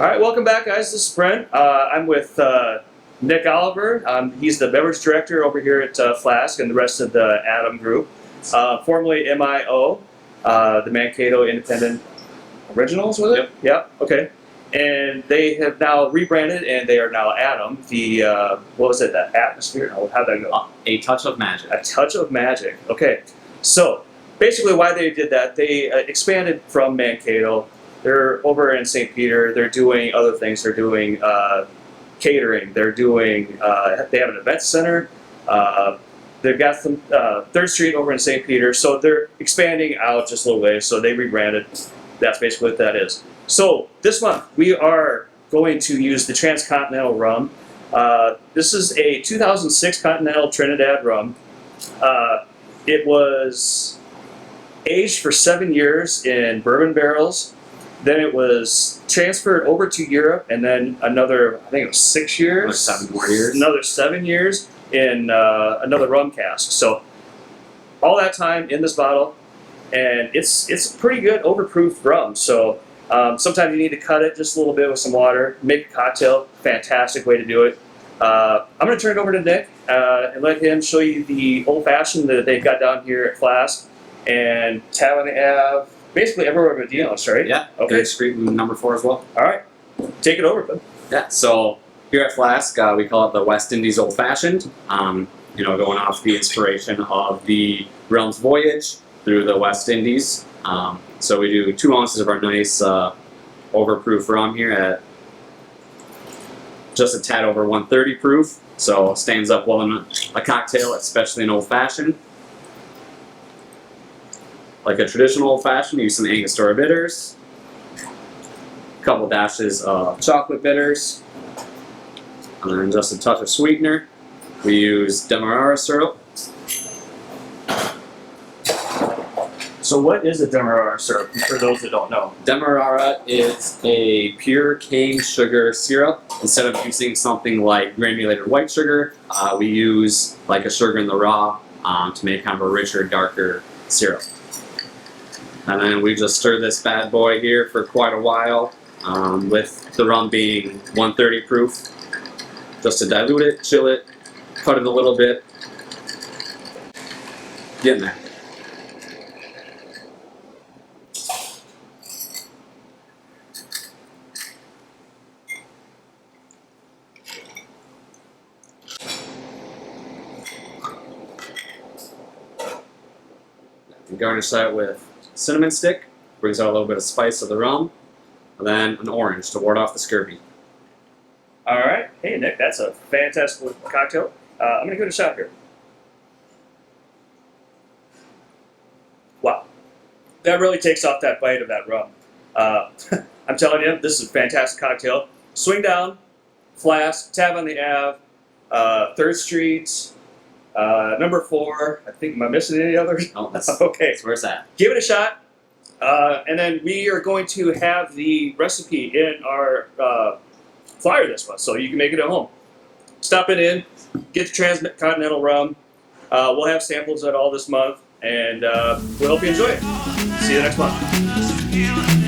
All right, welcome back, guys. This is Brent. I'm with Nick Oliver. He's the beverage director over here at Flask and the rest of the Adam group. Formerly MIO, the Mankato Independent Originals, was it? Yep. Yeah. Okay. And they have now rebranded, and they are now Adam. The what was it? The atmosphere? Oh, how'd that go? A touch of magic. A touch of magic. Okay. So basically, why they did that? They expanded from Mankato. They're over in St. Peter. They're doing other things. They're doing catering. They're doing. They have an event center. They've got some 3rd Street over in St. Peter. So they're expanding out just a little ways. So they rebranded. That's basically what that is. So this month we are going to use the Transcontinental Rum. This is a 2006 Continental Trinidad Rum. It was aged for 7 years in bourbon barrels. Then it was transferred over to Europe, and then another, I think it was 6 years. Another 7 more years. Another 7 years in another rum cask. So all that time in this bottle, and it's pretty good overproof rum. So sometimes you need to cut it just a little bit with some water, make a cocktail. Fantastic way to do it. I'm going to turn it over to Nick and let him show you the old fashioned that they've got down here at Flask and Tavern Ave. Basically everywhere but Dinos, right? Yeah. Okay. 3rd Street number 4 as well. All right. Take it over, bud. Yeah. So here at Flask, we call it the West Indies Old Fashioned. Going off the inspiration of the Realm's voyage through the West Indies. So we do 2 ounces of our nice overproof rum here at just a tad over 130 proof. So it stands up well in a cocktail, especially an old fashioned. Like a traditional old fashioned, use some Angostura bitters, a couple dashes of chocolate bitters, and then just a touch of sweetener. We use demerara syrup. So what is a demerara syrup, for those that don't know? Demerara is a pure cane sugar syrup. Instead of using something like granulated white sugar, we use like a sugar in the raw to make kind of a richer, darker syrup. And then we just stir this bad boy here for quite a while, with the rum being 130 proof, just to dilute it, chill it, cut it a little bit. Get in there. Garnish that with cinnamon stick, brings out a little bit of spice of the rum, and then an orange to ward off the scurvy. All right. Hey, Nick, that's a fantastic cocktail. I'm going to give it a shot here. Wow. That really takes off that bite of that rum. I'm telling you, this is a fantastic cocktail. Swing down, Flask, Tab on the Ave, 3rd Street, number 4. I think, am I missing any others? Oh, that's okay. That's where it's at. Give it a shot. And then we are going to have the recipe in our flyer this month, so you can make it at home. Stop it in, get the Transcontinental Rum. We'll have samples at all this month, and we hope you enjoy it. See you next month.